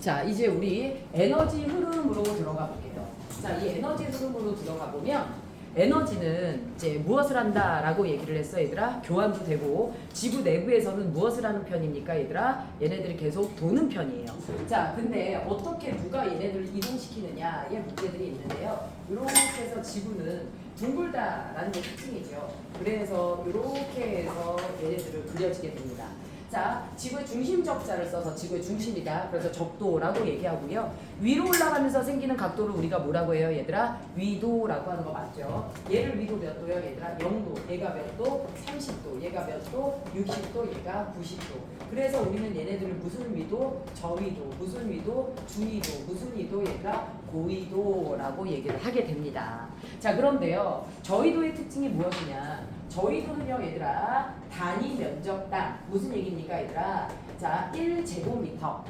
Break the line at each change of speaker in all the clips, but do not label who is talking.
자, 이제 우리 에너지 흐름으로 들어가 볼게요. 자, 이 에너지 흐름으로 들어가 보면 에너지는 이제 무엇을 한다라고 얘기를 했어, 얘들아? 교환도 되고 지구 내부에서는 무엇을 하는 편입니까, 얘들아? 얘네들이 계속 도는 편이에요. 자, 근데 어떻게 누가 얘네들을 이동시키느냐의 문제들이 있는데요. 이렇게 해서 지구는 둥글다라는 게 특징이죠. 그래서 이렇게 해서 얘네들을 그려지게 됩니다. 자, 지구의 중심 적자를 써서 지구의 중심이다. 그래서 적도라고 얘기하고요. 위로 올라가면서 생기는 각도를 우리가 뭐라고 해요, 얘들아? 위도라고 하는 거 맞죠? 얘를 위도 몇 도요, 얘들아? 0도. 얘가 몇 도? 30도. 얘가 몇 도? 60도. 얘가 90도. 그래서 우리는 얘네들을 무슨 위도? 저위도. 무슨 위도? 중위도. 무슨 위도? 얘가 고위도라고 얘기를 하게 됩니다. 자, 그런데요. 저위도의 특징이 무엇이냐? 저위도는요, 얘들아, 단위 면적 땅. 무슨 얘기입니까, 얘들아? 자, 1제곱미터,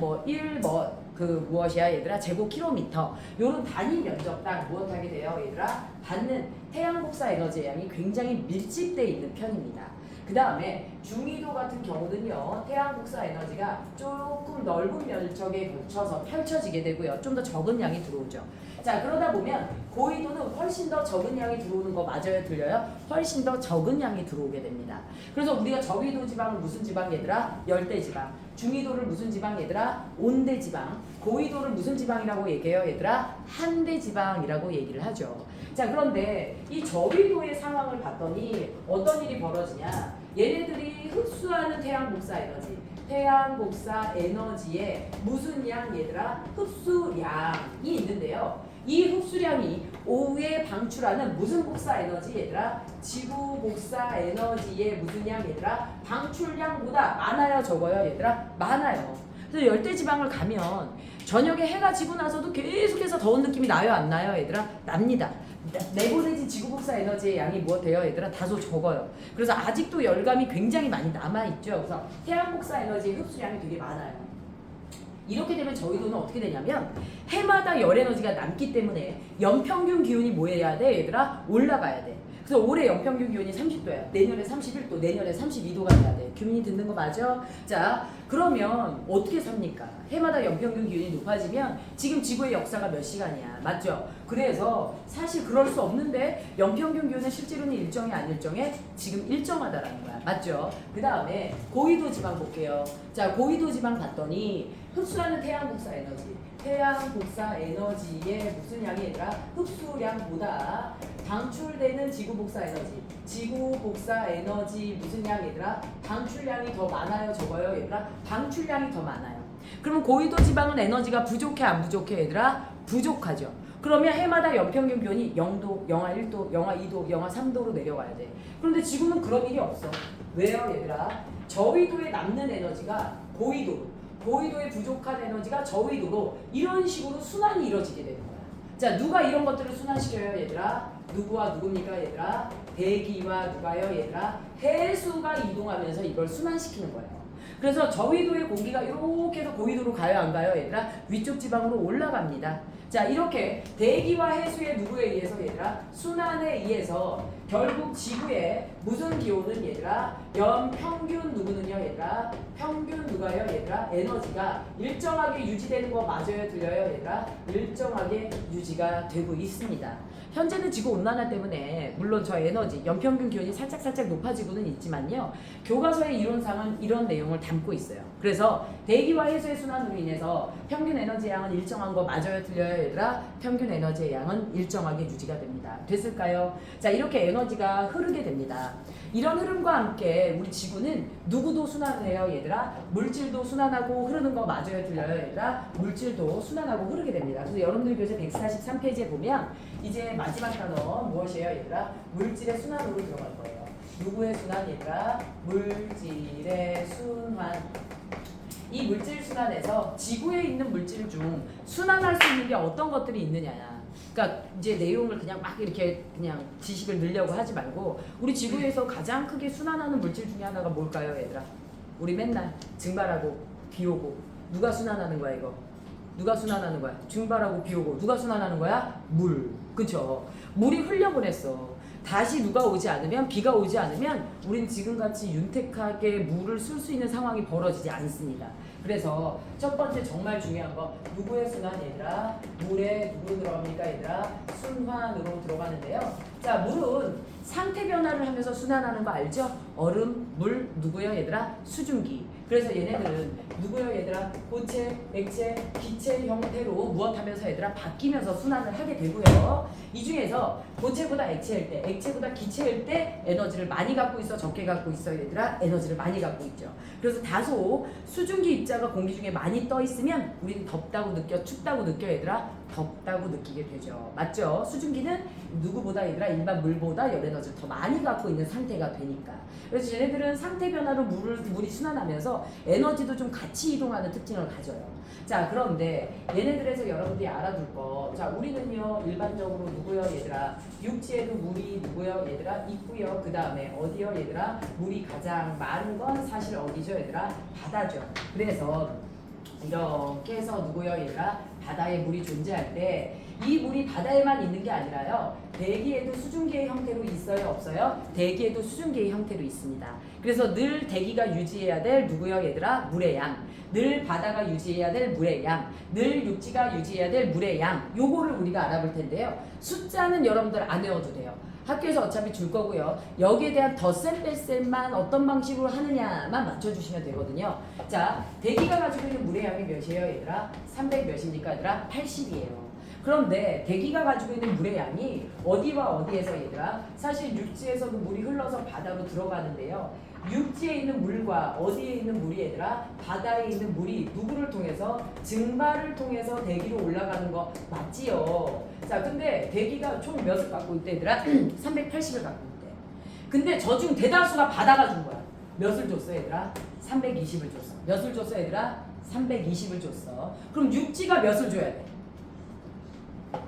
무엇이야, 얘들아? 제곱킬로미터. 요런 단위 면적 땅 무엇하게 돼요, 얘들아? 받는 태양 복사 에너지의 양이 굉장히 밀집되어 있는 편입니다. 그 다음에 중위도 같은 경우는요, 태양 복사 에너지가 조금 넓은 면적에 걸쳐서 펼쳐지게 되고요. 좀 더 적은 양이 들어오죠. 자, 그러다 보면 고위도는 훨씬 더 적은 양이 들어오는 거 맞아요? 들려요? 훨씬 더 적은 양이 들어오게 됩니다. 그래서 우리가 저위도 지방은 무슨 지방, 얘들아? 열대지방. 중위도를 무슨 지방, 얘들아? 온대지방. 고위도를 무슨 지방이라고 얘기해요, 얘들아? 한대지방이라고 얘기를 하죠. 자, 그런데 이 저위도의 상황을 봤더니 어떤 일이 벌어지냐? 얘네들이 흡수하는 태양 복사 에너지, 태양 복사 에너지에 무슨 양, 얘들아? 흡수량이 있는데요. 이 흡수량이 오후에 방출하는 무슨 복사 에너지, 얘들아? 지구 복사 에너지의 무슨 양, 얘들아? 방출량보다 많아요, 적어요, 얘들아? 많아요. 그래서 열대지방을 가면 저녁에 해가 지고 나서도 계속해서 더운 느낌이 나요, 안 나요, 얘들아? 납니다. 내보내진 지구 복사 에너지의 양이 무엇해요, 얘들아? 다소 적어요. 그래서 아직도 열감이 굉장히 많이 남아있죠. 그래서 태양 복사 에너지의 흡수량이 되게 많아요. 이렇게 되면 저희도는 어떻게 되냐면 해마다 열 에너지가 남기 때문에 연평균 기온이 뭐 해야 돼, 얘들아? 올라가야 돼. 그래서 올해 연평균 기온이 30도야. 내년에 31도, 내년에 32도가 돼야 돼. 규민이 듣는 거 맞아? 자, 그러면 어떻게 삽니까? 해마다 연평균 기온이 높아지면 지금 지구의 역사가 몇 시간이야. 맞죠? 그래서 사실 그럴 수 없는데 연평균 기온은 실제로는 일정해, 안 일정해? 지금 일정하다라는 거야. 맞죠? 그 다음에 고위도 지방 볼게요. 자, 고위도 지방 봤더니 흡수하는 태양 복사 에너지, 태양 복사 에너지의 무슨 양이 얘들아? 흡수량보다 방출되는 지구 복사 에너지, 지구 복사 에너지 무슨 양, 얘들아? 방출량이 더 많아요, 적어요, 얘들아? 방출량이 더 많아요. 그럼 고위도 지방은 에너지가 부족해, 안 부족해, 얘들아? 부족하죠. 그러면 해마다 연평균 기온이 0도, 영하 1도, 영하 2도, 영하 3도로 내려가야 돼. 그런데 지금은 그런 일이 없어. 왜요, 얘들아? 저위도에 남는 에너지가 고위도에 부족한 에너지가 저위도로 이런 식으로 순환이 이루어지게 되는 거야. 자, 누가 이런 것들을 순환시켜요, 얘들아? 누구와 누굽니까, 얘들아? 대기와 누가요, 얘들아? 해수가 이동하면서 이걸 순환시키는 거예요. 그래서 저위도의 공기가 이렇게 해서 고위도로 가요, 안 가요, 얘들아? 위쪽 지방으로 올라갑니다. 자, 이렇게 대기와 해수의 누구에 의해서, 얘들아? 순환에 의해서 결국 지구의 무슨 기온은, 얘들아? 연평균 누구는요, 얘들아? 평균 누가요, 얘들아? 에너지가 일정하게 유지되는 거 맞아요, 들려요, 얘들아? 일정하게 유지가 되고 있습니다. 현재는 지구 온난화 때문에 물론 저 에너지, 연평균 기온이 살짝 높아지고는 있지만요. 교과서의 이론상은 이런 내용을 담고 있어요. 그래서 대기와 해수의 순환으로 인해서 평균 에너지 양은 일정한 거 맞아요, 들려요, 얘들아? 평균 에너지의 양은 일정하게 유지가 됩니다. 됐을까요? 자, 이렇게 에너지가 흐르게 됩니다. 이런 흐름과 함께 우리 지구는 누구도 순환을 해요, 얘들아? 물질도 순환하고 흐르는 거 맞아요, 들려요, 얘들아? 물질도 순환하고 흐르게 됩니다. 그래서 여러분들 교재 143페이지에 보면 이제 마지막 단어 무엇이에요, 얘들아? 물질의 순환으로 들어갈 거예요. 누구의 순환, 얘들아? 물질의 순환. 이 물질 순환에서 지구에 있는 물질 중 순환할 수 있는 게 어떤 것들이 있느냐야. 그러니까 이제 내용을 그냥 막 이렇게 그냥 지식을 늘려고 하지 말고 우리 지구에서 가장 크게 순환하는 물질 중에 하나가 뭘까요, 얘들아? 우리 맨날 증발하고 비 오고 누가 순환하는 거야, 이거? 누가 순환하는 거야? 증발하고 비 오고 누가 순환하는 거야? 물. 그쵸? 물이 흘려보냈어. 다시 누가 오지 않으면, 비가 오지 않으면 우린 지금같이 윤택하게 물을 쓸 수 있는 상황이 벌어지지 않습니다. 그래서 첫 번째 정말 중요한 거 누구의 순환 얘들아? 물에 누구로 들어갑니까 얘들아? 순환으로 들어가는데요. 자, 물은 상태 변화를 하면서 순환하는 거 알죠? 얼음, 물, 누구요 얘들아? 수증기. 그래서 얘네들은 누구요 얘들아? 고체, 액체, 기체 형태로 무엇하면서 얘들아? 바뀌면서 순환을 하게 되고요. 이 중에서 고체보다 액체일 때, 액체보다 기체일 때 에너지를 많이 갖고 있어, 적게 갖고 있어 얘들아? 에너지를 많이 갖고 있죠. 그래서 다소 수증기 입자가 공기 중에 많이 떠 있으면 우리는 덥다고 느껴, 춥다고 느껴 얘들아? 덥다고 느끼게 되죠. 맞죠? 수증기는 누구보다 얘들아 일반 물보다 열 에너지를 더 많이 갖고 있는 상태가 되니까. 그래서 얘네들은 상태 변화로 물이 순환하면서 에너지도 좀 같이 이동하는 특징을 가져요. 자, 그런데 얘네들에서 여러분들이 알아둘 거. 자, 우리는요 일반적으로 누구요 얘들아? 육지에도 물이 누구요 얘들아? 있고요. 그 다음에 어디요 얘들아? 물이 가장 많은 건 사실 어디죠 얘들아? 바다죠. 그래서 이렇게 해서 누구요 얘들아? 바다에 물이 존재할 때 이 물이 바다에만 있는 게 아니라요. 대기에도 수증기의 형태로 있어요 없어요? 대기에도 수증기의 형태로 있습니다. 그래서 늘 대기가 유지해야 될 누구요 얘들아? 물의 양. 늘 바다가 유지해야 될 물의 양. 늘 육지가 유지해야 될 물의 양. 요거를 우리가 알아볼 텐데요. 숫자는 여러분들 안 외워도 돼요. 학교에서 어차피 줄 거고요. 여기에 대한 덧셈 뺄셈만 어떤 방식으로 하느냐만 맞춰주시면 되거든요. 자, 대기가 가지고 있는 물의 양이 몇이에요 얘들아? 300 몇입니까 얘들아? 80이에요. 그런데 대기가 가지고 있는 물의 양이 어디와 어디에서 얘들아? 사실 육지에서도 물이 흘러서 바다로 들어가는데요. 육지에 있는 물과 어디에 있는 물이 얘들아? 바다에 있는 물이 누구를 통해서? 증발을 통해서 대기로 올라가는 거 맞지요? 자, 근데 대기가 총 몇을 갖고 있대 얘들아? 380을 갖고 있대. 근데 저 중 대다수가 바다가 준 거야. 몇을 줬어 얘들아? 320을 줬어. 몇을 줬어 얘들아? 320을 줬어. 그럼 육지가 몇을 줘야 돼?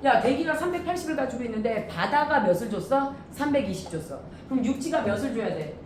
야, 대기가 380을 가지고 있는데 바다가 몇을 줬어? 320 줬어. 그럼 육지가 몇을 줘야 돼?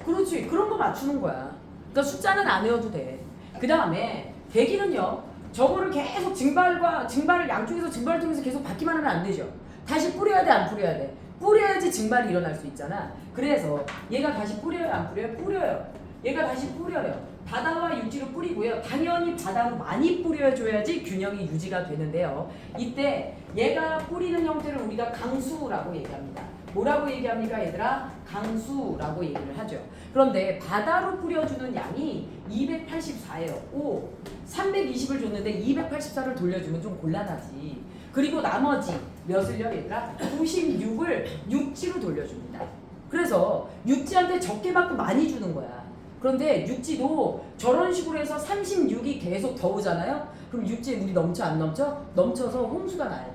그렇지. 그런 거 맞추는 거야. 그러니까 숫자는 안 외워도 돼. 그 다음에 대기는요. 저거를 계속 증발을 양쪽에서 증발을 통해서 계속 받기만 하면 안 되죠. 다시 뿌려야 돼, 안 뿌려야 돼? 뿌려야지 증발이 일어날 수 있잖아. 그래서 얘가 다시 뿌려요, 안 뿌려요? 뿌려요. 얘가 다시 뿌려요. 바다와 육지로 뿌리고요. 당연히 바다로 많이 뿌려줘야지 균형이 유지가 되는데요. 이때 얘가 뿌리는 형태를 우리가 강수라고 얘기합니다. 뭐라고 얘기합니까 얘들아? 강수라고 얘기를 하죠. 그런데 바다로 뿌려주는 양이 284예요. 오, 320을 줬는데 284를 돌려주면 좀 곤란하지. 그리고 나머지 몇을요 얘들아? 96을 육지로 돌려줍니다. 그래서 육지한테 적게 받고 많이 주는 거야. 그런데 육지도 저런 식으로 해서 36이 계속 더 오잖아요? 그럼 육지에 물이 넘쳐 안 넘쳐? 넘쳐서 홍수가 나야 돼.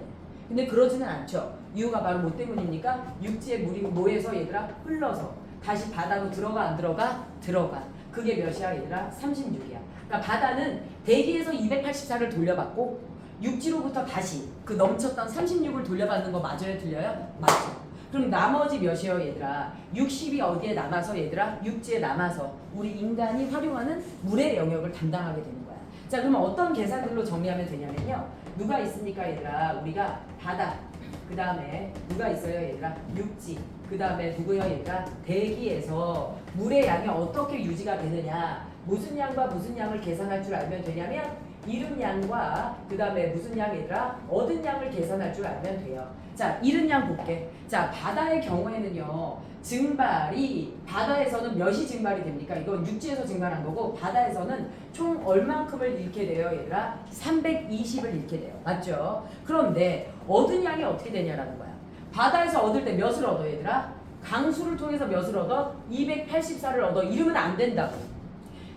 근데 그러지는 않죠. 이유가 바로 뭐 때문입니까? 육지에 물이 뭐해서 얘들아? 흘러서 다시 바다로 들어가 안 들어가? 들어가. 그게 몇이야 얘들아? 36이야. 그러니까 바다는 대기에서 284를 돌려받고 육지로부터 다시 그 넘쳤던 36을 돌려받는 거 맞아요? 틀려요? 맞죠. 그럼 나머지 몇이요 얘들아? 60이 어디에 남아서 얘들아? 육지에 남아서 우리 인간이 활용하는 물의 영역을 담당하게 되는 거야. 자, 그러면 어떤 계산들로 정리하면 되냐면요. 누가 있습니까 얘들아? 우리가 바다, 그 다음에 누가 있어요 얘들아? 육지, 그 다음에 누구요 얘들아? 대기에서 물의 양이 어떻게 유지가 되느냐, 무슨 양과 무슨 양을 계산할 줄 알면 되냐면 잃은 양과 그 다음에 무슨 양 얘들아? 얻은 양을 계산할 줄 알면 돼요. 자, 잃은 양 볼게. 자, 바다의 경우에는요. 증발이 바다에서는 몇이 증발이 됩니까? 이건 육지에서 증발한 거고 바다에서는 총 얼만큼을 잃게 돼요 얘들아? 320을 잃게 돼요. 맞죠? 그런데 얻은 양이 어떻게 되냐라는 거야. 바다에서 얻을 때 몇을 얻어 얘들아? 강수를 통해서 몇을 얻어? 284를 얻어. 이러면 안 된다고.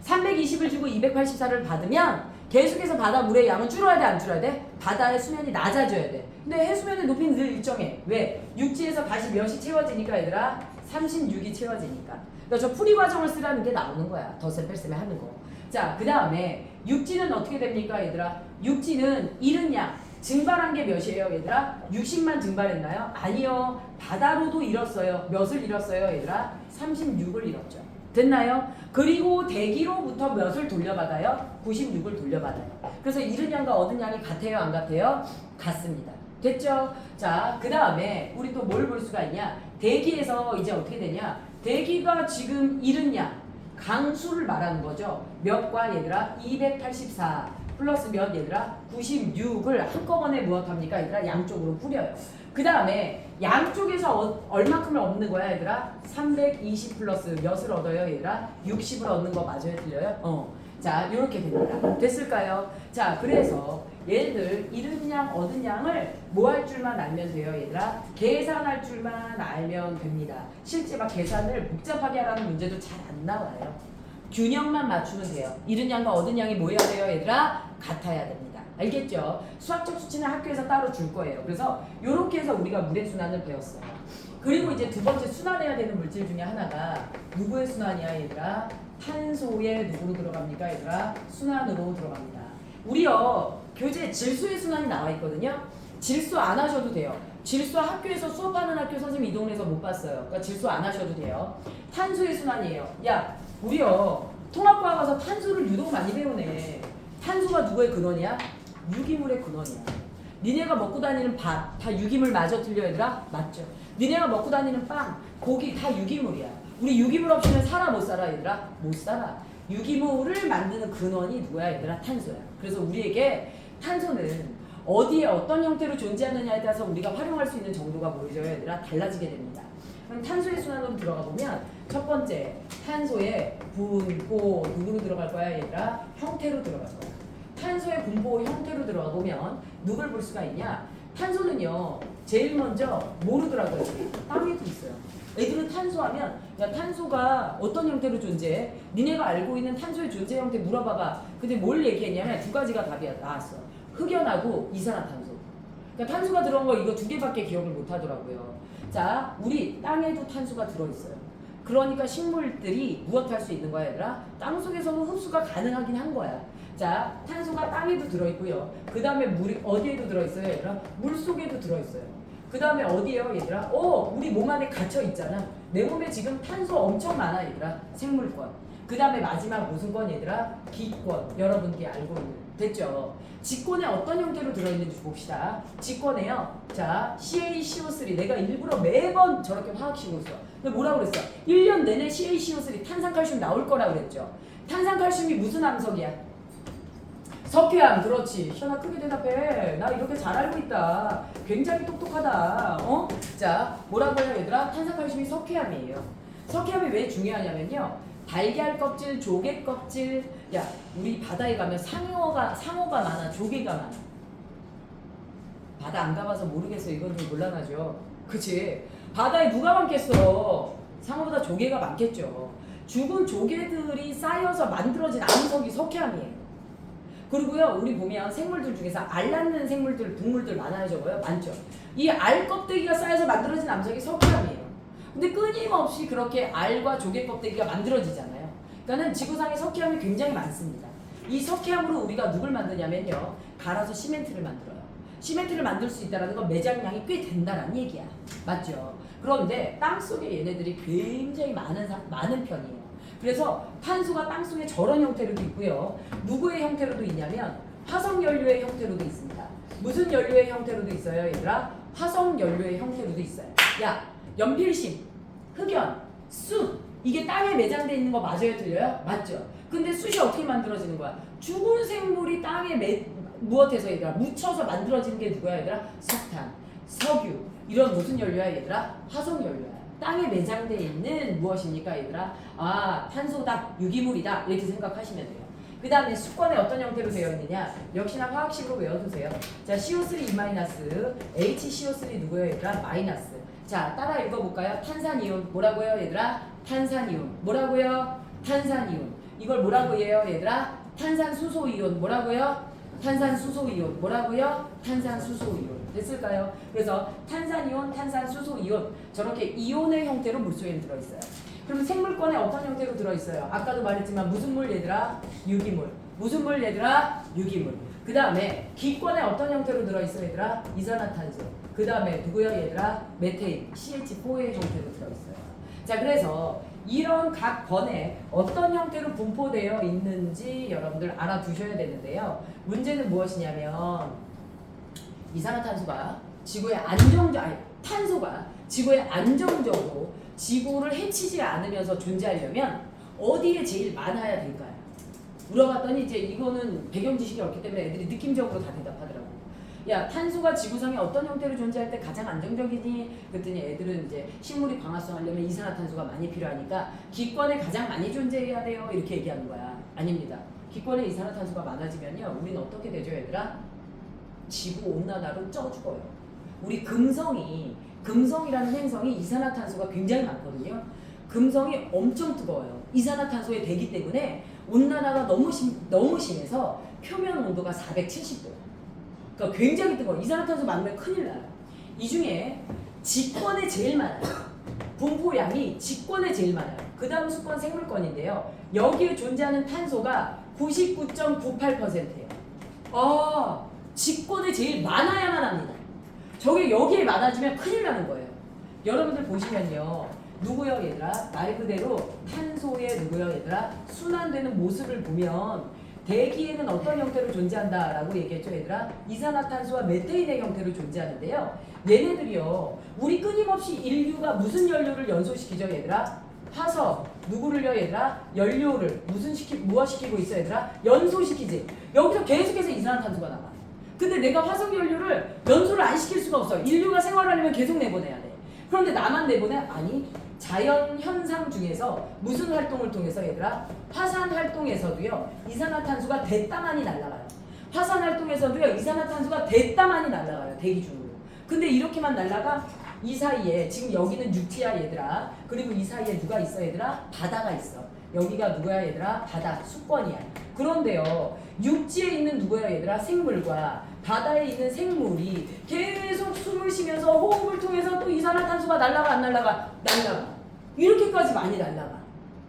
320을 주고 284를 받으면 계속해서 바다 물의 양은 줄어야 돼, 안 줄어야 돼? 바다의 수면이 낮아져야 돼. 근데 해수면의 높이는 늘 일정해. 왜? 육지에서 다시 몇이 채워지니까 얘들아? 36이 채워지니까. 그러니까 저 풀이 과정을 쓰라는 게 나오는 거야. 덧셈 뺄셈에 하는 거. 자, 그 다음에 육지는 어떻게 됩니까 얘들아? 육지는 잃은 양. 증발한 게 몇이에요 얘들아? 60만 증발했나요? 아니요. 바다로도 잃었어요. 몇을 잃었어요 얘들아? 36을 잃었죠. 됐나요? 그리고 대기로부터 몇을 돌려받아요? 96을 돌려받아요. 그래서 잃은 양과 얻은 양이 같아요? 안 같아요? 같습니다. 됐죠? 자, 그 다음에 우리 또 뭘 볼 수가 있냐? 대기에서 이제 어떻게 되냐? 대기가 지금 잃은 양, 강수를 말하는 거죠. 몇과 얘들아 284 플러스 몇 얘들아 96을 한꺼번에 무엇합니까 얘들아 양쪽으로 뿌려요. 그 다음에 양쪽에서 얼마큼을 얻는 거야 얘들아 320 플러스 몇을 얻어요 얘들아 60을 얻는 거 맞아요 틀려요? 자 이렇게 됩니다. 됐을까요? 자 그래서 얘들 잃은 양 얻은 양을 뭐 할 줄만 알면 돼요 얘들아 계산할 줄만 알면 됩니다. 실제 막 계산을 복잡하게 하라는 문제도 잘 안 나와요. 균형만 맞추면 돼요. 잃은 양과 얻은 양이 뭐 해야 돼요 얘들아 같아야 됩니다. 알겠죠? 수학적 수치는 학교에서 따로 줄 거예요. 그래서 이렇게 해서 우리가 물의 순환을 배웠어요. 그리고 이제 두 번째 순환해야 되는 물질 중에 하나가 누구의 순환이야 얘들아 탄소의 누구로 들어갑니까 얘들아 순환으로 들어갑니다. 우리요 교재 질소의 순환이 나와 있거든요. 질소 안 하셔도 돼요. 질소 학교에서 수업하는 학교 선생님 이 동네에서 못 봤어요. 그러니까 질소 안 하셔도 돼요. 탄소의 순환이에요. 야 우리요 통합과학 가서 탄소를 유독 많이 배우네. 탄소가 누구의 근원이야? 유기물의 근원이야. 니네가 먹고 다니는 밥 다 유기물 맞아 틀려 얘들아? 맞죠. 니네가 먹고 다니는 빵, 고기 다 유기물이야. 우리 유기물 없이는 살아 못 살아 얘들아? 못 살아. 유기물을 만드는 근원이 누구야 얘들아? 탄소야. 그래서 우리에게 탄소는 어디에 어떤 형태로 존재하느냐에 따라서 우리가 활용할 수 있는 정도가 뭐죠 얘들아? 달라지게 됩니다. 그럼 탄소의 순환으로 들어가 보면 첫 번째 탄소의 분포 누구로 들어갈 거야 얘들아? 형태로 들어갈 거야. 탄소의 분포 형태로 들어가 보면 누굴 볼 수가 있냐? 탄소는요 제일 먼저 뭐로 들어가요? 땅에도 있어요. 애들은 탄소하면 야 탄소가 어떤 형태로 존재해? 니네가 알고 있는 탄소의 존재 형태 물어봐봐. 근데 뭘 얘기했냐면 두 가지가 답이 나왔어. 흑연하고 이산화탄소. 그러니까 탄소가 들어온 거 이거 두 개밖에 기억을 못 하더라고요. 자 우리 땅에도 탄소가 들어있어요. 그러니까 식물들이 무엇할 수 있는 거야 얘들아? 땅 속에서는 흡수가 가능하긴 한 거야. 자 탄소가 땅에도 들어있고요. 그 다음에 물이 어디에도 들어있어요 얘들아? 물 속에도 들어있어요. 그 다음에 어디에요 얘들아? 우리 몸 안에 갇혀 있잖아. 내 몸에 지금 탄소 엄청 많아 얘들아. 생물권. 그 다음에 마지막 무슨 권 얘들아? 기권. 여러분들이 알고 있는. 됐죠? 직권에 어떤 형태로 들어있는지 봅시다. 직권에요. 자 CaCO3 내가 일부러 매번 저렇게 화학식으로 써. 근데 뭐라고 그랬어? 1년 내내 CaCO3 탄산칼슘 나올 거라 그랬죠. 탄산칼슘이 무슨 암석이야? 석회암. 그렇지. 시연아 크게 대답해. 나 이렇게 잘 알고 있다. 굉장히 똑똑하다. 자 뭐라고 해요 얘들아? 탄산칼슘이 석회암이에요. 석회암이 왜 중요하냐면요. 달걀 껍질, 조개 껍질. 야 우리 바다에 가면 상어가 많아, 조개가 많아. 바다 안 가봐서 모르겠어. 이건 좀 곤란하죠. 그치? 바다에 누가 많겠어? 상어보다 조개가 많겠죠. 죽은 조개들이 쌓여서 만들어진 암석이 석회암이에요. 그리고요 우리 보면 생물들 중에서 알 낳는 생물들, 동물들 많아요 저거요? 많죠. 이 알 껍데기가 쌓여서 만들어진 암석이 석회암이에요. 근데 끊임없이 그렇게 알과 조개 껍데기가 만들어지잖아요. 그러니까는 지구상에 석회암이 굉장히 많습니다. 이 석회암으로 우리가 누굴 만드냐면요 갈아서 시멘트를 만들어요. 시멘트를 만들 수 있다는 건 매장량이 꽤 된다는 얘기야. 맞죠? 그런데 땅속에 얘네들이 굉장히 많은 편이에요. 그래서 탄소가 땅속에 저런 형태로도 있고요. 누구의 형태로도 있냐면 화석연료의 형태로도 있습니다. 무슨 연료의 형태로도 있어요 얘들아? 화석연료의 형태로도 있어요. 야 연필심, 흑연, 숯 이게 땅에 매장되어 있는 거 맞아요 틀려요? 맞죠? 근데 숯이 어떻게 만들어지는 거야? 죽은 생물이 땅에 무엇해서 얘들아? 묻혀서 만들어지는 게 누구야 얘들아? 석탄, 석유 이런 무슨 연료야 얘들아? 화석연료야. 땅에 매장되어 있는 무엇입니까 얘들아? 탄소다, 유기물이다 이렇게 생각하시면 돼요. 그 다음에 수권에 어떤 형태로 되어 있느냐? 역시나 화학식으로 외워두세요. 자 CO3-, HCO3 누구예요 얘들아? 마이너스. 자 따라 읽어볼까요? 탄산이온 뭐라고요 얘들아? 탄산이온 뭐라고요? 탄산이온. 이걸 뭐라고 해요 얘들아? 탄산수소이온 뭐라고요? 탄산수소이온 뭐라고요? 탄산수소이온. 됐을까요? 그래서 탄산이온, 탄산수소이온 저렇게 이온의 형태로 물속에 들어있어요. 그럼 생물권에 어떤 형태로 들어있어요? 아까도 말했지만 무슨 물 얘들아? 유기물. 무슨 물 얘들아? 유기물. 그 다음에 기권에 어떤 형태로 들어있어요 얘들아? 이산화탄소. 그 다음에 누구요 얘들아? 메테인, CH4의 형태로 들어있어요. 자 그래서 이런 각 권에 어떤 형태로 분포되어 있는지 여러분들 알아두셔야 되는데요. 문제는 무엇이냐면 이산화탄소가 지구에 탄소가 지구에 안정적으로 지구를 해치지 않으면서 존재하려면 어디에 제일 많아야 될까요? 물어봤더니 이제 이거는 배경 지식이 없기 때문에 애들이 느낌적으로 다 대답하더라고. 야, 탄소가 지구상에 어떤 형태로 존재할 때 가장 안정적이니? 그랬더니 애들은 이제 식물이 광합성하려면 이산화탄소가 많이 필요하니까 기권에 가장 많이 존재해야 돼요. 이렇게 얘기하는 거야. 아닙니다. 기권에 이산화탄소가 많아지면요, 우리는 어떻게 되죠, 얘들아? 지구 온난화로 쪄 죽어요. 우리 금성이라는 행성이 이산화탄소가 굉장히 많거든요. 금성이 엄청 뜨거워요. 이산화탄소의 대기 때문에 온난화가 너무 심해서 표면 온도가 470도예요. 그러니까 굉장히 뜨거워요. 이산화탄소 많으면 큰일 나요. 이 중에 직권에 제일 많아요. 분포량이 직권에 제일 많아요. 그 다음 수권 생물권인데요. 여기에 존재하는 탄소가 99.98%예요. 직권에 제일 많아야만 합니다. 저게 여기에 많아지면 큰일 나는 거예요. 여러분들 보시면요. 누구요, 얘들아? 말 그대로 탄소의 누구요, 얘들아? 순환되는 모습을 보면 대기에는 어떤 형태로 존재한다라고 얘기했죠, 얘들아? 이산화탄소와 메테인의 형태로 존재하는데요. 얘네들이요, 우리 끊임없이 인류가 무슨 연료를 연소시키죠, 얘들아? 화석, 누구를요, 얘들아? 연료를 무엇 시키고 있어, 얘들아? 연소시키지. 여기서 계속해서 이산화탄소가 나와. 근데 내가 화석 연료를 연소를 안 시킬 수가 없어. 인류가 생활하려면 계속 내보내야 돼. 그런데 나만 내보내? 아니, 자연 현상 중에서 무슨 활동을 통해서, 얘들아? 화산 활동에서도요, 이산화탄소가 대따만이 날아가요. 화산 활동에서도요, 이산화탄소가 대따만이 날아가요, 대기 중으로. 근데 이렇게만 날아가? 이 사이에 지금 여기는 육지야, 얘들아. 그리고 이 사이에 누가 있어, 얘들아? 바다가 있어. 여기가 누구야, 얘들아? 바다, 수권이야. 그런데요, 육지에 있는 누구야, 얘들아? 생물과 바다에 있는 생물이 계속 숨을 쉬면서 호흡을 통해서 또 이산화탄소가 날아가 안 날아가? 날아가. 이렇게까지 많이 날아가.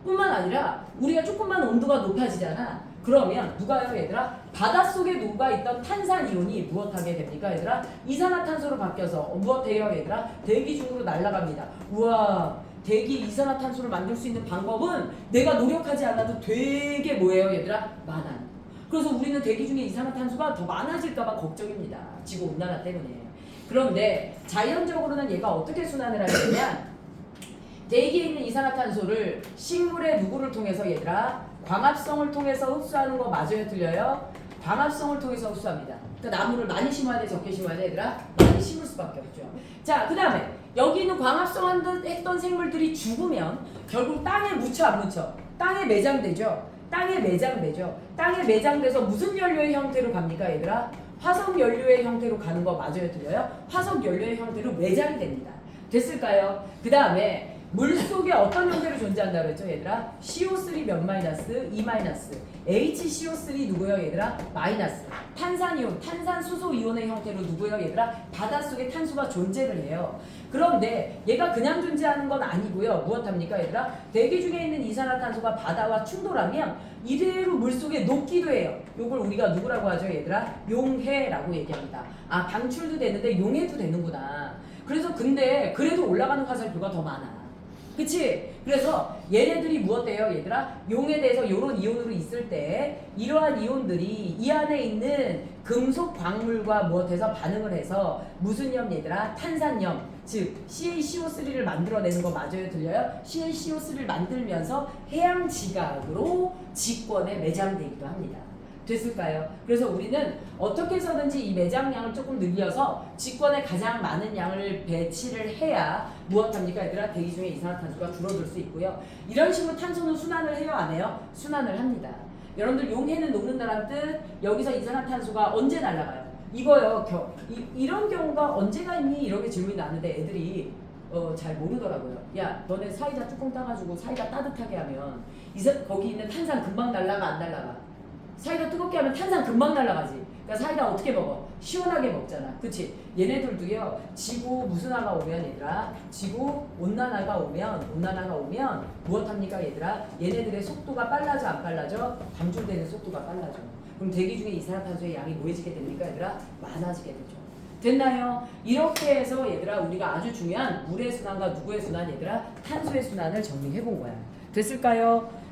뿐만 아니라 우리가 조금만 온도가 높아지잖아. 그러면 누가요, 얘들아? 바닷속에 녹아있던 탄산이온이 무엇하게 됩니까, 얘들아? 이산화탄소로 바뀌어서 무엇해요, 얘들아? 대기 중으로 날아갑니다. 우와, 대기 이산화탄소를 만들 수 있는 방법은 내가 노력하지 않아도 되게 뭐예요, 얘들아? 많아요. 그래서 우리는 대기 중에 이산화탄소가 더 많아질까봐 걱정입니다. 지구온난화 때문에. 그런데 자연적으로는 얘가 어떻게 순환을 하게 되냐? 대기에 있는 이산화탄소를 식물의 누구를 통해서, 얘들아? 광합성을 통해서 흡수하는 거 맞아요, 틀려요? 광합성을 통해서 흡수합니다. 그러니까 나무를 많이 심어야 돼, 적게 심어야 돼, 얘들아? 많이 심을 수밖에 없죠. 자, 그 다음에 여기 있는 광합성 했던 생물들이 죽으면 결국 땅에 묻혀 안 묻혀? 땅에 매장되죠. 땅에 매장되죠. 땅에 매장돼서 무슨 연료의 형태로 갑니까, 얘들아? 화석 연료의 형태로 가는 거 맞아요, 틀려요? 화석 연료의 형태로 매장이 됩니다. 됐을까요? 그 다음에 물속에 어떤 형태로 존재한다고 했죠, 얘들아? CO3 몇 마이너스? 2 마이너스. HCO3 누구요, 얘들아? 마이너스. 탄산이온, 탄산수소 이온의 형태로 누구요, 얘들아? 바닷속에 탄소가 존재를 해요. 그런데 얘가 그냥 존재하는 건 아니고요. 무엇합니까, 얘들아? 대기 중에 있는 이산화탄소가 바다와 충돌하면 이대로 물속에 녹기도 해요. 요걸 우리가 누구라고 하죠, 얘들아? 용해라고 얘기합니다. 아, 방출도 되는데 용해도 되는구나. 그래서 근데 그래도 올라가는 화살표가 더 많아. 그치? 그래서 얘네들이 무엇돼요, 얘들아? 용에 대해서 요런 이온으로 있을 때 이러한 이온들이 이 안에 있는 금속 광물과 무엇해서 반응을 해서 무슨 염, 얘들아? 탄산염, 즉 CaCO3를 만들어내는 거 맞아요, 들려요? CaCO3를 만들면서 해양 지각으로 직권에 매장되기도 합니다. 됐을까요? 그래서 우리는 어떻게 해서든지 이 매장량을 조금 늘려서 직권에 가장 많은 양을 배치를 해야 무엇합니까, 얘들아? 대기 중에 이산화탄소가 줄어들 수 있고요. 이런 식으로 탄소는 순환을 해요, 안 해요? 순환을 합니다. 여러분들 용해는 녹는다는 뜻, 여기서 이산화탄소가 언제 날아가요? 이거요. 이런 경우가 언제가 있니? 이렇게 질문이 나는데 애들이 잘 모르더라고요. 야, 너네 사이다 뚜껑 따가지고 사이다 따뜻하게 하면 거기 있는 탄산 금방 날아가, 안 날아가? 사이다 뜨겁게 하면 탄산 금방 날아가지. 그러니까 사이다 어떻게 먹어? 시원하게 먹잖아. 그치? 얘네들도요, 지구 무슨화가 오면, 얘들아? 지구 온난화가 오면 무엇합니까, 얘들아? 얘네들의 속도가 빨라져, 안 빨라져? 방출되는 속도가 빨라져. 그럼 대기 중에 이산화탄소의 양이 뭐해지게 됩니까, 얘들아? 많아지게 되죠. 됐나요? 이렇게 해서 얘들아, 우리가 아주 중요한 물의 순환과 누구의 순환, 얘들아? 탄소의 순환을 정리해 본 거야. 됐을까요?